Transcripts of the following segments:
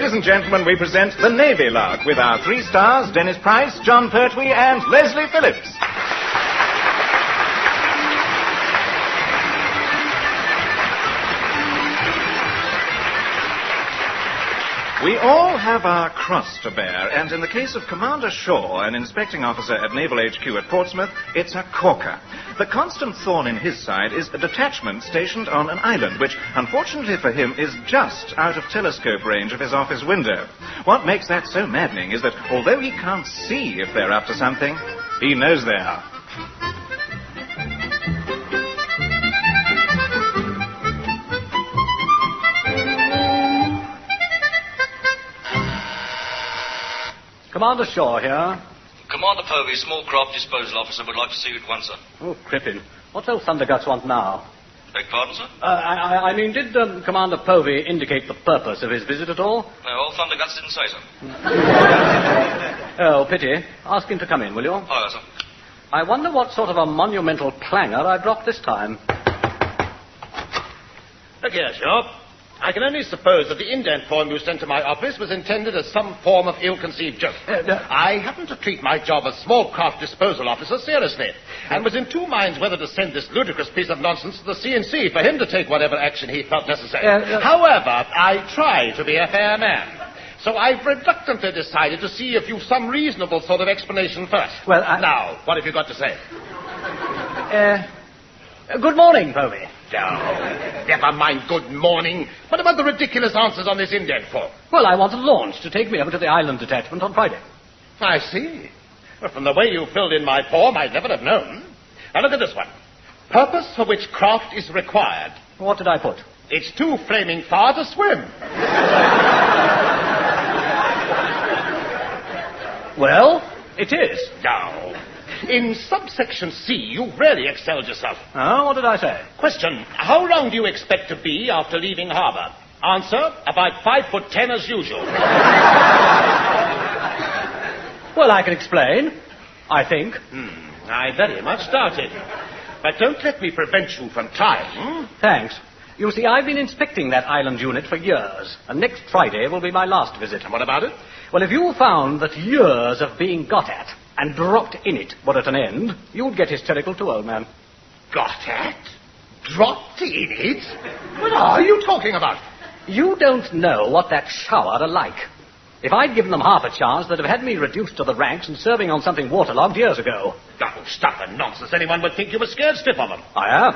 Ladies and gentlemen, we present the Navy Lark with our 3 stars, Dennis Price, John Pertwee, and Leslie Phillips. We all have our cross to bear, and in the case of Commander Shaw, an inspecting officer at Naval HQ at Portsmouth, it's a corker. The constant thorn in his side is a detachment stationed on an island, which, unfortunately for him, is just out of telescope range of his office window. What makes that so maddening is that, although he can't see if they're up to something, he knows they are. Commander Shaw here. Commander Povey, small craft disposal officer, would like to see you at once, sir. Oh, Crippen. What's old Thunderguts want now? Beg pardon, sir? I mean, did Commander Povey indicate the purpose of his visit at all? No, old Thunderguts didn't say so. Oh, pity. Ask him to come in, will you? Hi, sir. I wonder what sort of a monumental clanger I dropped this time. Look here, Shaw. I can only suppose that the indent form you sent to my office was intended as some form of ill-conceived joke. I happen to treat my job as small craft disposal officer seriously, and was in 2 minds whether to send this ludicrous piece of nonsense to the C&C for him to take whatever action he felt necessary. However, I try to be a fair man. So I've reluctantly decided to see if you've some reasonable sort of explanation first. Well, Now, what have you got to say? Good morning, Povey. Oh, never mind good morning. What about the ridiculous answers on this indent form? Well, I want a launch to take me over to the island detachment on Friday. I see. Well, from the way you filled in my form, I'd never have known. Now look at this one. Purpose for which craft is required. What did I put? It's too flaming far to swim. Well, it is. No. In subsection C, you've really excelled yourself. Oh, what did I say? Question, how long do you expect to be after leaving harbour? Answer, about 5'10" as usual. Well, I can explain, I think. I very much doubt it. But don't let me prevent you from trying. Thanks. You see, I've been inspecting that island unit for years, and next Friday will be my last visit. And what about it? Well, if you found that years of being got at and dropped in it were at an end, you'd get hysterical too, old man. Got at? Dropped in it? What are you talking about? You don't know what that shower are like. If I'd given them half a chance, they'd have had me reduced to the ranks and serving on something waterlogged years ago. Oh, stuff and nonsense. Anyone would think you were scared stiff of them. I am.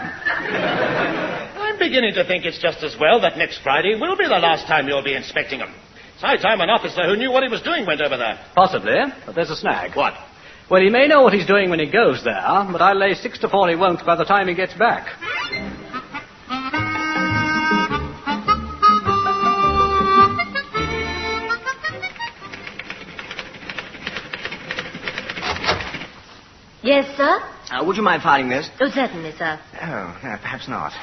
I'm beginning to think it's just as well that next Friday will be the last time you'll be inspecting them. It's high time an officer who knew what he was doing went over there. Possibly, but there's a snag. What? Well, he may know what he's doing when he goes there, but I'll lay 6 to 4 he won't by the time he gets back. Yes, sir? Would you mind filing this? Oh, certainly, sir. Oh, no, perhaps not.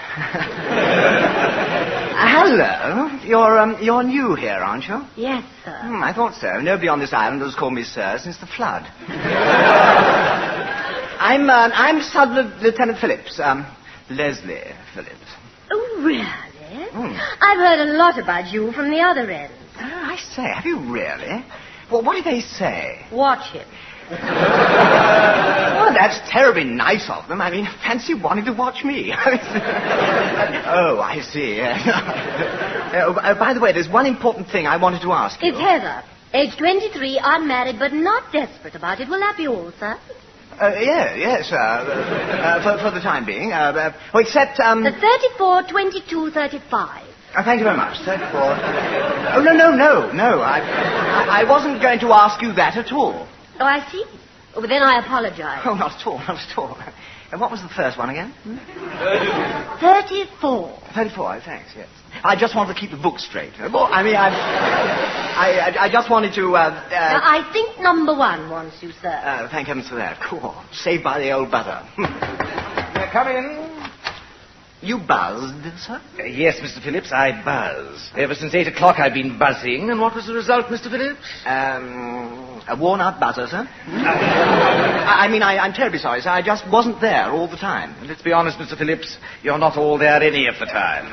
Hello. You're new here, aren't you? Yes, sir. I thought so. Nobody on this island has called me sir since the flood. I'm Sub Lieutenant Phillips. Leslie Phillips. Oh, really? I've heard a lot about you from the other end. Oh, I say, have you really? Well, what did they say? Watch him. Oh, that's terribly nice of them. I mean, fancy wanting to watch me. Oh, I see. By the way, there's one important thing I wanted to ask you. It's Heather. Age 23, unmarried, but not desperate about it. Will that be all, sir? Yes, for the time being. Except, The 34, 22, 35. Thank you very much. 34. Oh, no. I wasn't going to ask you that at all. Oh, I see. Oh, but then I apologize. Oh, not at all. And what was the first one again? 34. 34, thanks, yes. I just wanted to keep the book straight. I mean, I just wanted to, Now, I think number 1 wants you, sir. Thank heavens for that. Cool. Saved by the old butter. Come in. You buzzed, sir? Yes, Mr. Phillips, I buzz. Ever since 8 o'clock I've been buzzing, and what was the result, Mr. Phillips? A worn-out buzzer, sir? I'm terribly sorry, sir. I just wasn't there all the time. Let's be honest, Mr. Phillips, you're not all there any of the time.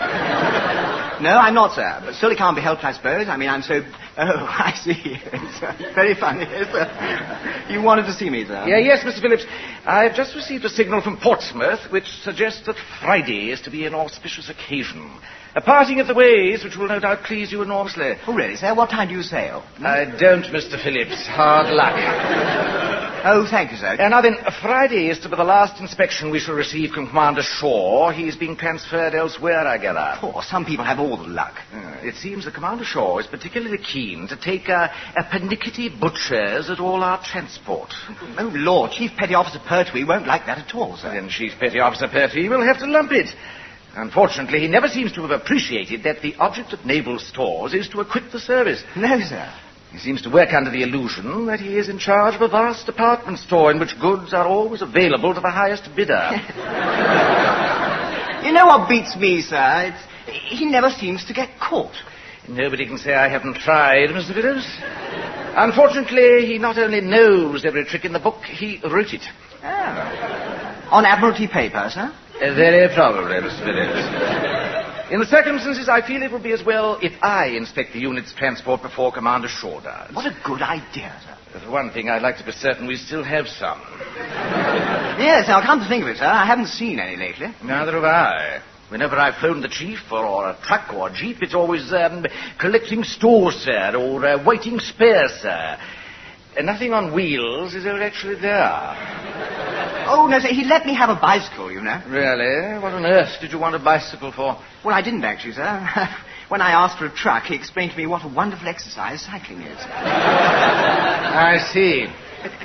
No, I'm not, sir. But still it can't be helped, I suppose. I mean, I'm so... Oh, I see. It's very funny. Yes, sir. You wanted to see me, sir? Yeah, yes, Mr. Phillips. I've just received a signal from Portsmouth which suggests that Friday is to be an auspicious occasion. A parting of the ways which will no doubt please you enormously. Oh, really, sir? What time do you sail? I don't, Mr. Phillips. Hard luck. Oh, thank you, sir. Now then, Friday is to be the last inspection we shall receive from Commander Shaw. He's being transferred elsewhere, I gather. Oh, some people have all the luck. It seems that Commander Shaw is particularly keen to take a pernickety butchers at all our transport. Oh, Lord, Chief Petty Officer Pertwee won't like that at all, sir. Then Chief Petty Officer Pertwee will have to lump it. Unfortunately, he never seems to have appreciated that the object of naval stores is to equip the service. No, sir. He seems to work under the illusion that he is in charge of a vast department store in which goods are always available to the highest bidder. You know what beats me, sir? He never seems to get caught. Nobody can say I haven't tried, Mr. Phillips. Unfortunately, he not only knows every trick in the book, he wrote it. Oh. On Admiralty paper, sir? Very probably, Mr. Phillips. In the circumstances, I feel it would be as well if I inspect the unit's transport before Commander Shaw does. What a good idea, sir. For one thing, I'd like to be certain we still have some. Yes, now, come to think of it, sir, I haven't seen any lately. Neither have I. Whenever I've phoned the chief, or a truck or a jeep, it's always collecting stores, sir, or waiting spares, sir. Nothing on wheels is ever actually there. Oh, no, sir, he let me have a bicycle, you know. Really? What on earth did you want a bicycle for? Well, I didn't, actually, sir. When I asked for a truck, he explained to me what a wonderful exercise cycling is. I see.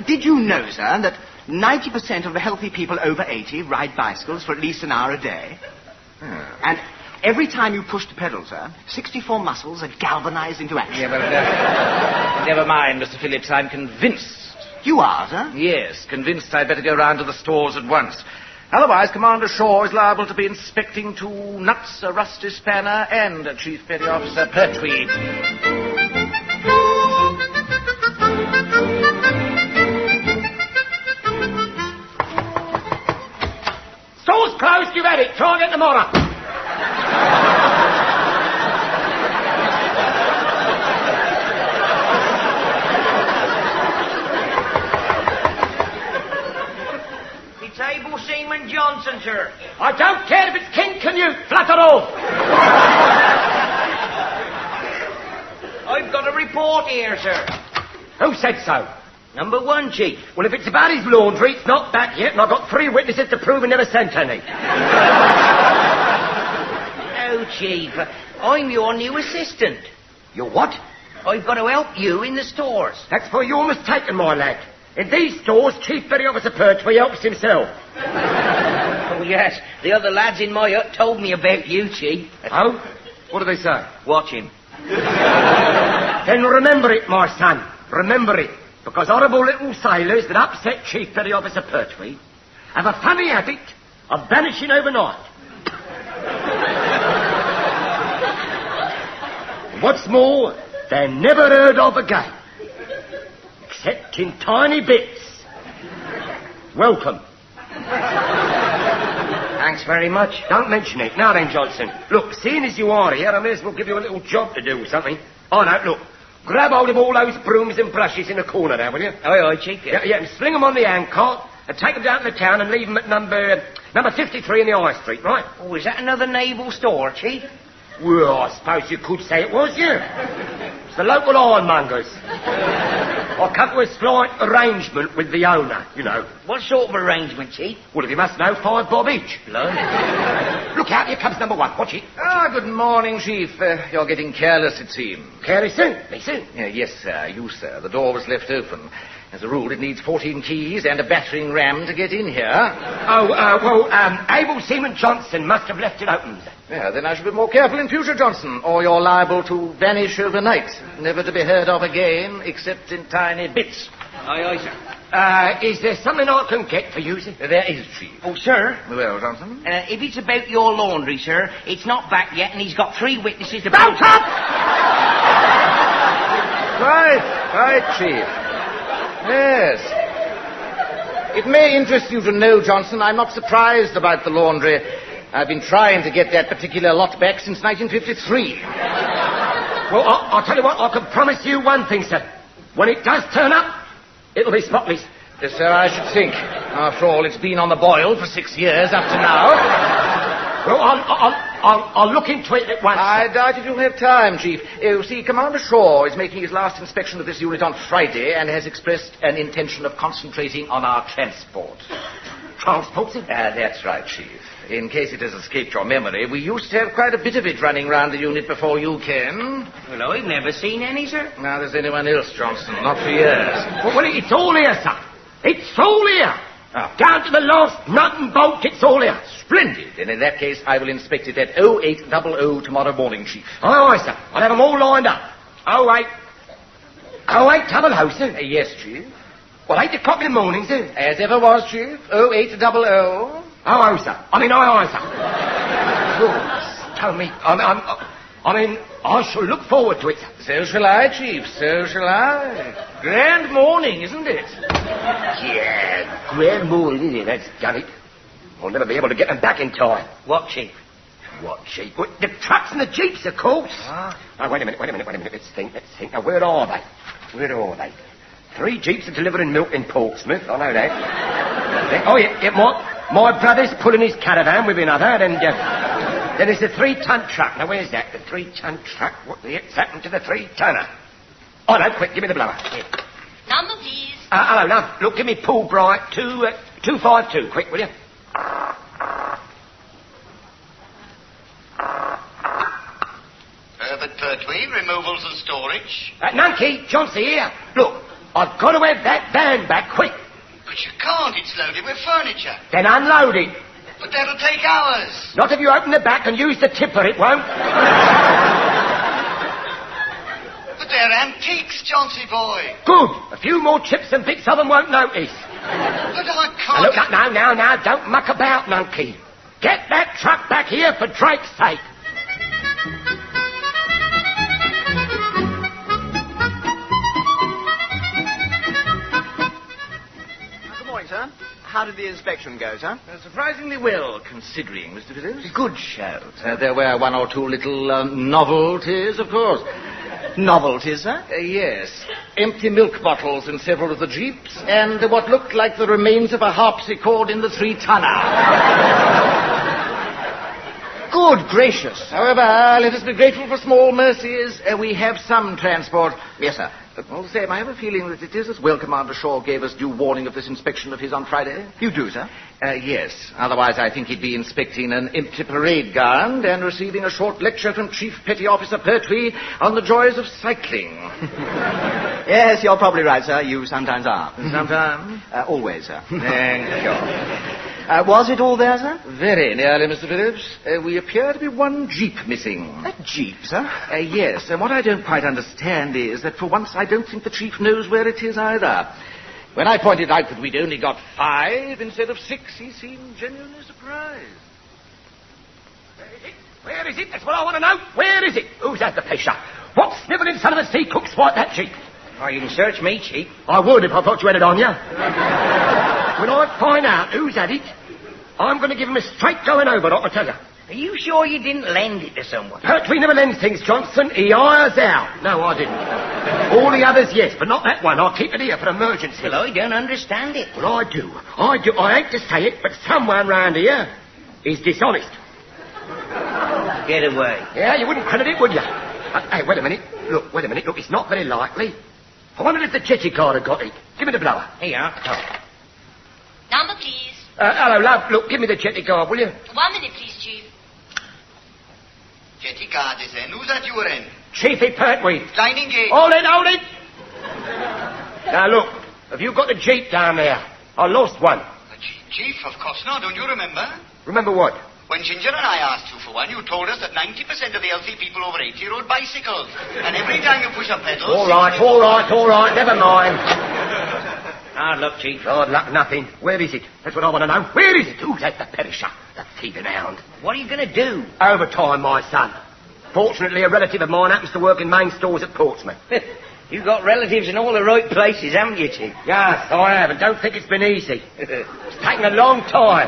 Did you know, sir, that 90% of the healthy people over 80 ride bicycles for at least an hour a day? And every time you push the pedal, sir, 64 muscles are galvanized into action. Yeah, but never mind, Mr. Phillips. I'm convinced. You are, sir? Yes, convinced I'd better go round to the stores at once. Otherwise, Commander Shaw is liable to be inspecting 2 nuts, a rusty spanner, and Chief Petty Officer Pertwee. Store's closed, you've had it. Try again tomorrow. Table Seaman Johnson, sir. I don't care if it's King Canute, flat it off. I've got a report here, sir. Who said so? Number 1, Chief. Well, if it's about his laundry, it's not back yet, and I've got 3 witnesses to prove he never sent any. Oh, Chief, I'm your new assistant. Your what? I've got to help you in the stores. That's for your mistaken, my lad. In these stores, Chief Petty Officer Pertwee helps himself. Oh, yes. The other lads in my hut told me about you, Chief. Oh? What do they say? Watch him. Then remember it, my son. Remember it. Because horrible little sailors that upset Chief Petty Officer Pertwee have a funny habit of vanishing overnight. What's more, they're never heard of again. Except in tiny bits. Welcome. Thanks very much. Don't mention it. Now then, Johnson. Look, seeing as you are here, I may as well give you a little job to do or something. Oh, no, look. Grab hold of all those brooms and brushes in the corner there, will you? Aye, Chief. Yeah, and sling them on the handcart and take them down to the town and leave them at number 53 in the High Street, right? Oh, is that another naval store, Chief? Well, I suppose you could say it was, yeah. It's the local ironmongers. I come to a slight arrangement with the owner, you know. What sort of arrangement, Chief? Well, if you must know, 5 bob each. Blimey. Look out, here comes number 1. Watch it. Good morning, Chief. You're getting careless, it seems. Careless soon? Me soon? Yes, sir. You, sir. The door was left open. As a rule, it needs 14 keys and a battering ram to get in here. Able Seaman Johnson must have left it open. Yeah, then I should be more careful in future, Johnson, or you're liable to vanish overnight, never to be heard of again, except in tiny bits. Aye, sir. Is there something I can get for you, sir? There is, Chief. Oh, sir. Well, Johnson? If it's about your laundry, sir, it's not back yet, and he's got 3 witnesses to... Don't up! Right, Chief. Yes. It may interest you to know, Johnson, I'm not surprised about the laundry. I've been trying to get that particular lot back since 1953. Well, I'll tell you what, I can promise you one thing, sir. When it does turn up, it'll be spotless. Yes, sir, I should think. After all, it's been on the boil for 6 years up to now. Well, I'll look into it at once. I doubt if you'll have time, Chief. You see, Commander Shaw is making his last inspection of this unit on Friday and has expressed an intention of concentrating on our transport. Transport, sir? That's right, Chief. In case it has escaped your memory, we used to have quite a bit of it running round the unit before you came. Well, I've never seen any, sir. Now there's anyone else, Johnson. Not for years. Well, it's all here, sir. It's all here. Oh. Down to the last nut and bolt, it's all here. Splendid. And in that case, I will inspect it at 0800 tomorrow morning, Chief. Aye, sir. I'll have them all lined up. 0800, sir. Yes, Chief. Well, 8 o'clock in the morning, sir. As ever was, Chief. 0800. Aye, sir. Aye, sir. Goodness, tell me, I shall look forward to it, sir. So shall I, Chief. So shall I. Grand morning, isn't it? Yeah, grand morning, isn't it? That's done it. I'll never be able to get them back in time. What, Chief? What, Chief? Well, the trucks and the jeeps, of course. Ah. Oh, wait a minute. Let's think. Now, where are they? 3 jeeps are delivering milk in Portsmouth. I know that. My brother's pulling his caravan with another, and then there's the 3-ton truck. Now, where's that? The 3-ton truck? What the heck's happened to the 3-tonner? Oh, no, quick, give me the blower. Here. Number, please. Hello, now, look, give me Paul Bright, 252, quick, will you? Herbert Pertwee, removals and storage. Nunkey, Chauncey here. Look, I've got to have that van back, quick. But you can't, it's loaded with furniture. Then unload it. But that'll take hours. Not if you open the back and use the tipper, it won't. But they're antiques, Chauncey boy. Good. A few more chips and bits of them won't notice. But I Now, can't... look, now, don't muck about, Nunkey. Get that truck back here for Drake's sake. Good morning, sir. How did the inspection go, sir? Surprisingly well, considering, Mr. Phillips. Good shout. There were 1 or 2 little novelties, of course. Novelties, sir? Yes. Empty milk bottles in several of the jeeps, and what looked like the remains of a harpsichord in the 3-tonner. Good gracious. However, let us be grateful for small mercies. We have some transport. Yes, sir. All the same, I have a feeling that it is as well Commander Shaw gave us due warning of this inspection of his on Friday. You do, sir? Yes. Otherwise, I think he'd be inspecting an empty parade ground and receiving a short lecture from Chief Petty Officer Pertwee on the joys of cycling. Yes, you're probably right, sir. You sometimes are. Sometimes? Always, sir. Thank you. Was it all there, sir? Very nearly, Mr. Phillips. We appear to be 1 jeep missing. A jeep, sir? Yes, and what I don't quite understand is that for once I don't think the chief knows where it is either. When I pointed out that we'd only got 5 instead of 6, he seemed genuinely surprised. Where is it? That's what I want to know. Where is it? Who's at the picture? What snivelling son of a sea cook swiped that jeep? Oh, you can search me, Chief. I would if I thought you had it on you. When I find out who's at it, I'm going to give him a straight going over, I tell you. Are you sure you didn't lend it to someone? Pertwee never lends things, Johnson. He hires out. No, I didn't. All the others, yes, but not that one. I'll keep it here for emergency. Well, I don't understand it. Well, I do. I hate to say it, but someone round here is dishonest. Get away. Yeah, you wouldn't credit it, would you? Hey, wait a minute. Look, it's not very likely. I wondered if the jetty guard had got it. Give me the blower. Here you are. Oh. Number, please. Hello, love. Look, give me the jetty guard, will you? 1 minute, please, Chief. Jetty guard is in. Who's that you were in? Chiefy Pertwee. Lining gate. Hold it. Now, look, have you got the jeep down there? I lost one. Chief, of course not. Don't you remember? Remember what? When Ginger and I asked you for one, you told us that 90% of the healthy people over 80 rode bicycles. And every time you push a pedal... All right. Never mind. Hard luck, Chief. Hard luck, nothing. Where is it? That's what I want to know. Where is it? Who's at the perisher? The thieving hound. What are you going to do? Overtime, my son. Fortunately, a relative of mine happens to work in main stores at Portsmouth. You've got relatives in all the right places, haven't you, Chief? Yes, I have, and don't think it's been easy. It's taken a long time.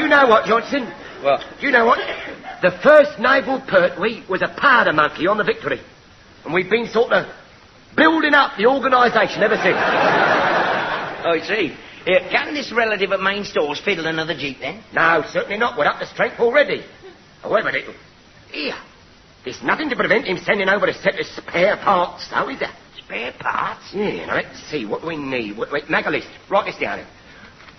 know what, Johnson? What? Do you know what? The first naval Pertwee was a powder monkey on the Victory. And we've been sort of building up the organisation ever since. I see. Can this relative at main stores fiddle another jeep, then? No, certainly not. We're up to strength already. However, here, there's nothing to prevent him sending over a set of spare parts, though, is there? Spare parts? Yeah, now let's see what we need. Wait, make a list. Write this down.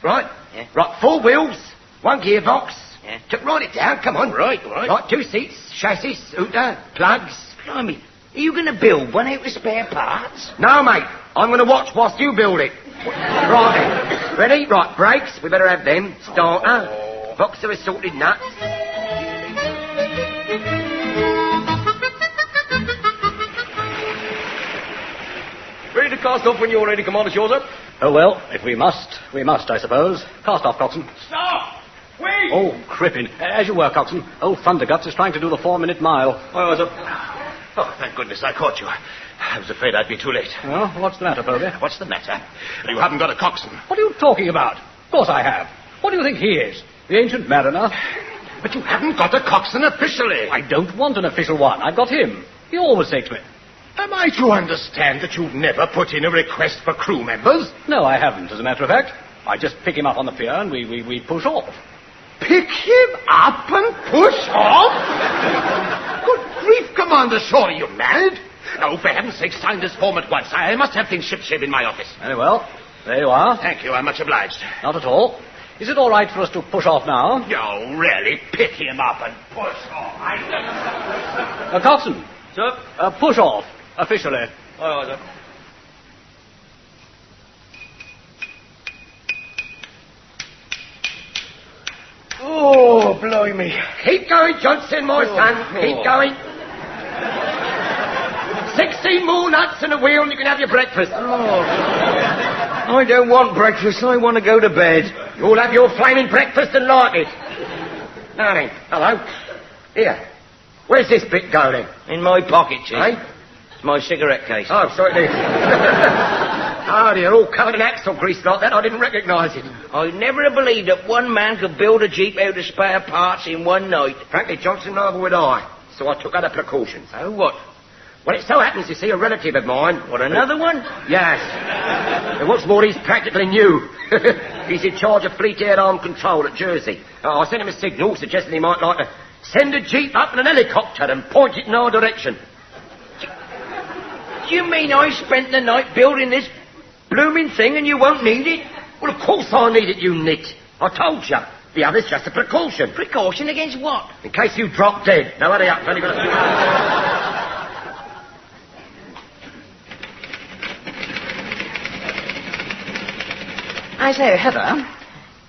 Right? Yeah. Right, 4 wheels, 1 gearbox. Yeah. Write it down, come on. Right. Right, 2 seats, chassis, hooter, plugs. Blimey, are you going to build one out with spare parts? No, mate. I'm going to watch whilst you build it. Right then. Ready? Right, brakes. We better have them. Starter. Box of assorted nuts. Ready to cast off when you're ready, Commander Shaw, sir? Oh, well, if we must, I suppose. Cast off, Coxswain. Stop! Wait! Oh, crippin'. As you were, Coxswain. Old Thunderguts is trying to do the 4-minute mile. Oh, thank goodness I caught you. I was afraid I'd be too late. Oh, what's the matter, Povey? What's the matter? You haven't got a coxswain. What are you talking about? Of course I have. What do you think he is? The ancient mariner? But you haven't got a coxswain officially. I don't want an official one. I've got him. He always say to me. Am I to understand that you've never put in a request for crew members? No, I haven't, as a matter of fact. I just pick him up on the pier and we push off. Pick him up and push off? Good grief, Commander Shaw, are you mad? Oh, for heaven's sake, sign this form at once. I must have things shipshape in my office. Very well. There you are. Thank you, I'm much obliged. Not at all. Is it all right for us to push off now? Oh, really? Pick him up and push off. Coxswain. Sir? Push off, officially. Oh, sir. Oh, blimey. Keep going, Johnson, my son. Keep going. 16 more nuts and a wheel and you can have your breakfast. I don't want breakfast. I want to go to bed. You'll have your flaming breakfast and like it. Now then, hello. Here. Where's this bit going then? In my pocket, Chief. Eh? It's my cigarette case. Oh, so it is. Oh, dear, all covered in axle grease like that. I didn't recognise it. I never have believed that one man could build a jeep out of spare parts in one night. Frankly, Johnson, neither would I. So I took other precautions. Oh, what? Well, it so happens, you see, a relative of mine... What, another one? Yes. And what's more, he's practically new. He's in charge of Fleet Air Arm Control at Jersey. I sent him a signal suggesting he might like to send a jeep up in an helicopter and point it in our direction. Do you mean I spent the night building this blooming thing and you won't need it? Well, of course I need it, you nit. I told you. The other's just a precaution. Precaution against what? In case you drop dead. Now, hurry up. Only got a... I say, Heather,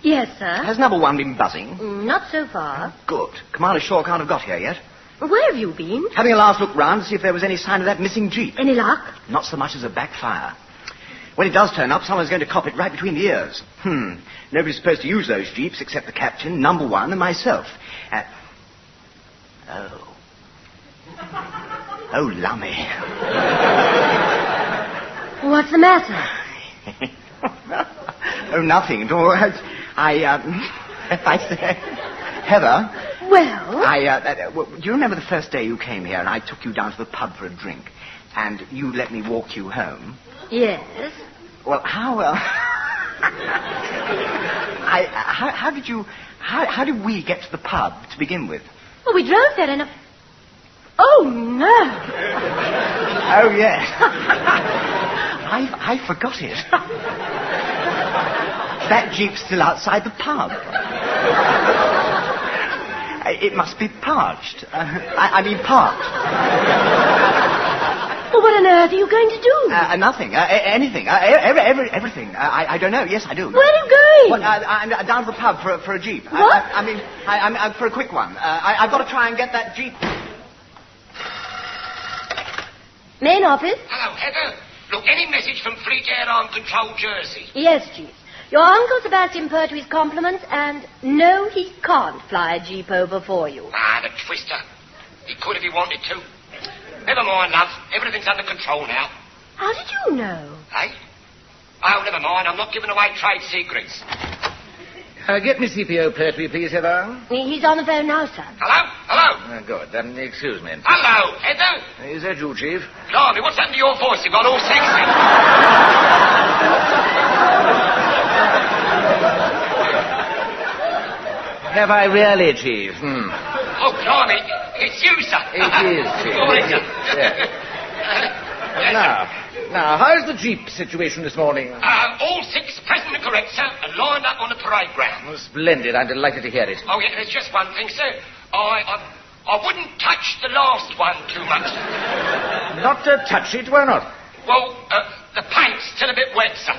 Yes, sir. has number 1 been buzzing? Not so far. Good. Commander Shaw can't have got here yet. Where have you been? Having a last look round to see if there was any sign of that missing jeep. Any luck? Not so much as a backfire. When it does turn up, someone's going to cop it right between the ears. Nobody's supposed to use those jeeps except the captain, number 1, and myself. Oh, lummy. What's the matter? Oh, nothing. I say, Heather. Well? Do you remember the first day you came here and I took you down to the pub for a drink and you let me walk you home? Yes. Well, how did we get to the pub to begin with? Well, we drove there in a... Oh, no. Oh, yes. I forgot it. That jeep's still outside the pub. It must be parched. I mean parked. Well, what on earth are you going to do? Nothing. Anything. Everything. I don't know. Yes, I do. Where are you going? Well, I'm down to the pub for a jeep. What? I'm for a quick one. I've got to try and get that jeep. Main office? Hello, Heather. Look, any message from Fleet Air Arm Control, Jersey? Yes, Chief. Your Uncle Sebastian Pertwee's compliments, and no, he can't fly a jeep over for you. Ah, the twister. He could if he wanted to. Never mind, love. Everything's under control now. How did you know? Eh? Oh, never mind. I'm not giving away trade secrets. Get me CPO Pertwee, please, Heather. He's on the phone now, sir. Hello? Good. Excuse me. Hello, Heather? Is that you, Chief? Blimey, what's happened to your voice? You've got all sexy. Have I really, Chief? Oh, blimey, it's you, sir. It is, Chief. Sorry, sir. Now, how's the Jeep situation this morning? All 6 present and correct, sir, and lined up on the parade ground. Oh, splendid. I'm delighted to hear it. Oh, yeah, there's just one thing, sir. I wouldn't touch the last one too much. Not to touch it? Why not? Well, the paint's still a bit wet, sir.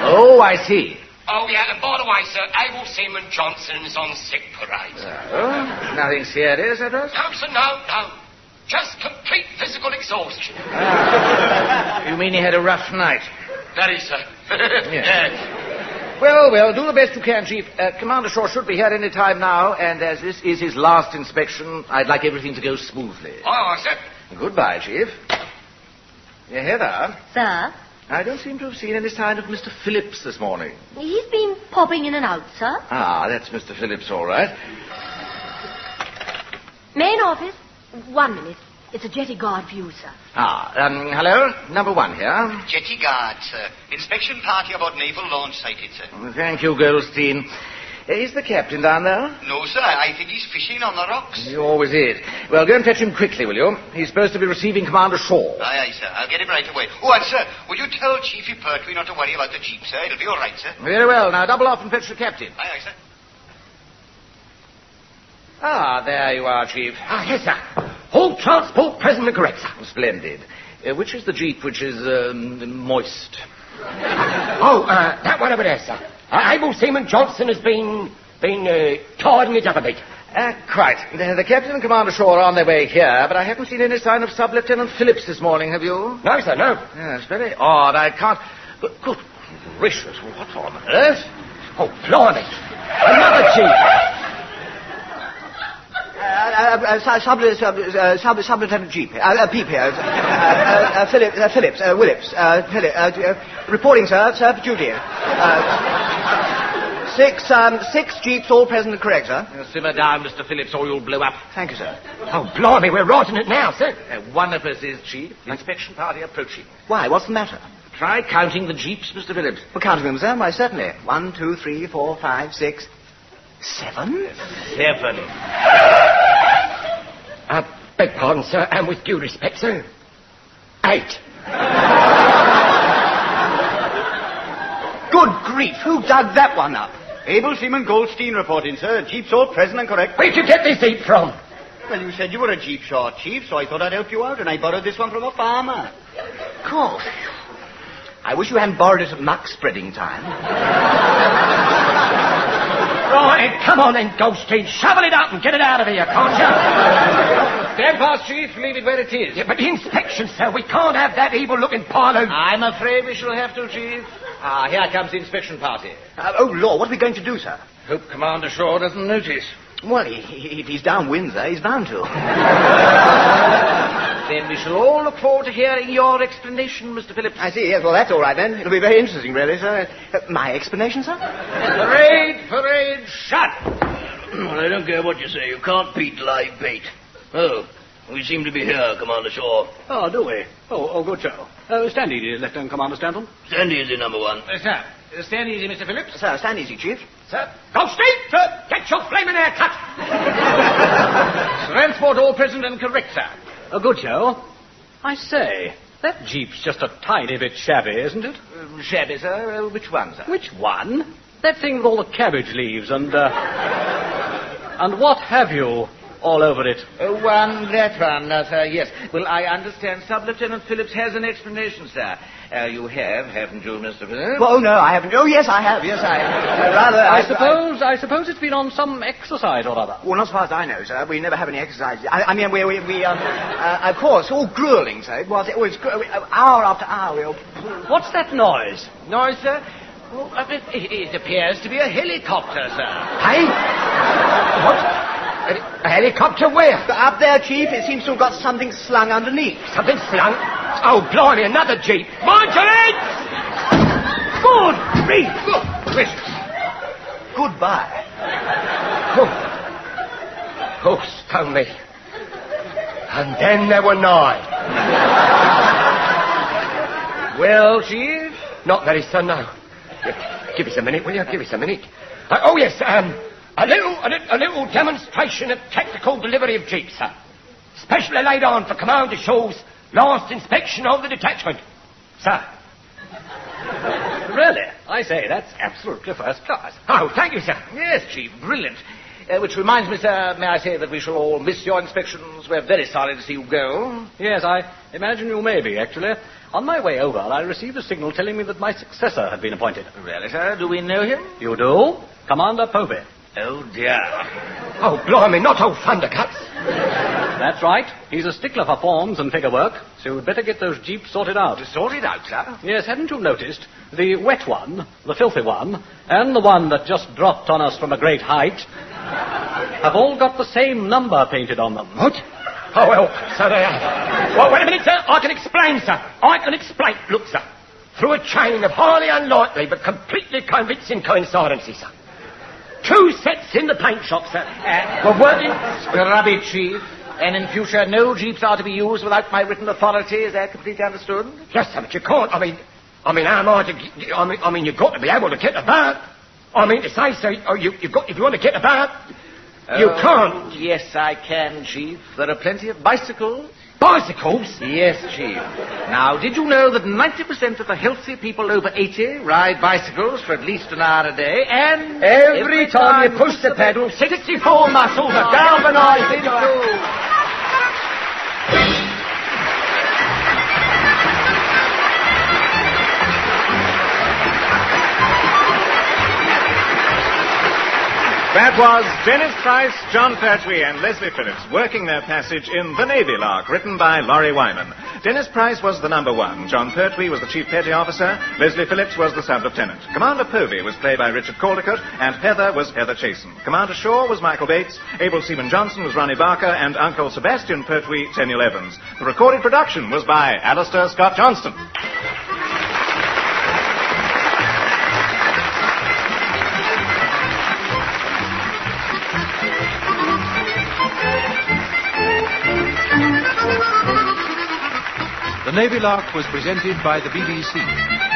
Oh, I see. Oh, yeah, and by the way, sir, Abel Seaman Johnson's on sick parade. Oh, nothing serious, I suppose? No, sir, no. Just complete physical exhaustion. You mean he had a rough night? That is, sir. Yes. Well, do the best you can, Chief. Commander Shaw should be here any time now, and as this is his last inspection, I'd like everything to go smoothly. Aye, sir. Goodbye, Chief. Heather, Sir? I don't seem to have seen any sign of Mr. Phillips this morning. He's been popping in and out, sir. That's Mr. Phillips, all right. Main office. 1 minute. It's a jetty guard for you, sir. Hello? Number 1 here. Jetty guard, sir. Inspection party about naval launch sighted, sir. Thank you, Goldstein. Is the captain down there? No, sir. I think he's fishing on the rocks. He always is. Well, go and fetch him quickly, will you? He's supposed to be receiving Commander Shaw. Aye, sir. I'll get him right away. Oh, and, sir, will you tell Chiefy Pertwee not to worry about the jeep, sir? It'll be all right, sir. Very well. Now, double off and fetch the captain. Aye, sir. There you are, Chief. Yes, sir. All transport present and correct, sir. Splendid. Which is the jeep which is, moist? That one over there, sir. Abel Seaman Johnson has been tidying it up a bit. Quite. The captain and Commander Shaw are on their way here, but I haven't seen any sign of Sub-Lieutenant Phillips this morning, have you? No, sir, no. Yes, very odd. I can't... Good gracious, what on earth? Oh, blimey. Another jeep. Sub-Lieutenant Jeep. Peep here. Phillips. Reporting, sir. Sir, for duty. 6 jeeps, all present and correct, sir. Simmer down, Mr. Phillips, or you'll blow up. Thank you, sir. Oh, blimey, we're right in it now, sir. One of us is, Chief. Inspection party approaching. Why, what's the matter? Try counting the jeeps, Mr. Phillips. Well, counting them, sir? Why, certainly. 1, 2, 3, 4, 5, 6... 7? 7. Beg pardon, sir, and with due respect, sir. 8. Good grief, who dug that one up? Abel Seaman Goldstein reporting, sir. Jeep's all present and correct. Where'd you get this jeep from? Well, you said you were a jeep short, Chief, so I thought I'd help you out, and I borrowed this one from a farmer. Cool. I wish you hadn't borrowed it at muck spreading time. Right, come on then, Goldstein. Shovel it up and get it out of here, can't you? Stand fast, Chief. Leave it where it is. Yeah, but the inspection, sir. We can't have that evil-looking pile of... I'm afraid we shall have to, Chief. Here comes the inspection party. Oh, Lord, what are we going to do, sir? Hope Commander Shaw doesn't notice. Well, if he's downwind, sir, he's bound to. Then we shall all look forward to hearing your explanation, Mr. Phillips. I see, yes, well, that's all right, then. It'll be very interesting, really, sir. My explanation, sir? Parade, shut! Well, I don't care what you say. You can't beat live bait. Oh, we seem to be here, Commander Shaw. Oh, do we? Oh, good show. Stand easy, Lieutenant Commander Stanton. Stand easy, number 1. Sir, stand easy, Mr. Phillips. Sir, stand easy, Chief. Sir, Goldstein! Sir, get your flaming hair cut! Transport all present and correct, sir. A good show. I say, that jeep's just a tiny bit shabby, isn't it? Shabby, sir? Which one, sir? Which one? That thing with all the cabbage leaves and what have you all over it? That one, sir, yes. Well, I understand Sub-Lieutenant Phillips has an explanation, sir. You have, haven't you, Mr. Phillips? Well, oh, no, I haven't. Oh, yes, I have. Yes, I have. I suppose it's been on some exercise or other. Well, not as far as I know, sir. We never have any exercises. I mean, of course, all grueling, sir. It was hour after hour. What's that noise? Noise, sir? Well, it appears to be a helicopter, sir. Hey? What? A helicopter where? Up there, Chief. It seems to have got something slung underneath. Something slung? Oh, blimey, another jeep. Mind your head! Good grief! Gracious. goodbye. Oh, Stanley. And then there were 9. Well, Chief? Not very, sir, no. Give us a minute, will you? Give us a minute. Oh, yes, a little demonstration of technical delivery of jeeps, sir. Specially laid on for Commander Shaw's last inspection of the detachment. Sir. Really? I say, that's absolutely first class. Oh, thank you, sir. Yes, Chief, brilliant. Which reminds me, sir, may I say that we shall all miss your inspections? We're very sorry to see you go. Yes, I imagine you may be, actually. On my way over, I received a signal telling me that my successor had been appointed. Really, sir? Do we know him? You do? Commander Povey. Oh, dear. Oh, blimey, not old Thundercuts. That's right. He's a stickler for forms and figure work, so you'd better get those jeeps sorted out. Sorted out, sir? Yes, hadn't you noticed? The wet one, the filthy one, and the one that just dropped on us from a great height have all got the same number painted on them. What? Oh, well, so they are. Well, wait a minute, sir. I can explain, sir. I can explain. Look, sir. Through a chain of highly unlikely but completely convincing coincidences, sir. 2 sets in the paint shop, sir. Were working... Rubbish, Chief. And in future, no jeeps are to be used without my written authority. Is that completely understood? Yes, sir, but you can't. I mean, how am I to... I mean, you've got to be able to get about. I mean to say, sir, if you want to get about, you can't. Yes, I can, Chief. There are plenty of bicycles. Bicycles? Yes, Chief. Now, did you know that 90% of the healthy people over 80 ride bicycles for at least an hour a day, and... Every time you push the pedal, 64 muscles are galvanized into... That was Dennis Price, John Pertwee, and Leslie Phillips working their passage in The Navy Lark, written by Laurie Wyman. Dennis Price was the number 1. John Pertwee was the chief petty officer. Leslie Phillips was the sub-lieutenant. Commander Povey was played by Richard Caldecott, and Heather was Heather Chasen. Commander Shaw was Michael Bates. Able Seaman Johnson was Ronnie Barker, and Uncle Sebastian Pertwee, Tenniel Evans. The recorded production was by Alistair Scott Johnston. The Navy Lark was presented by the BBC.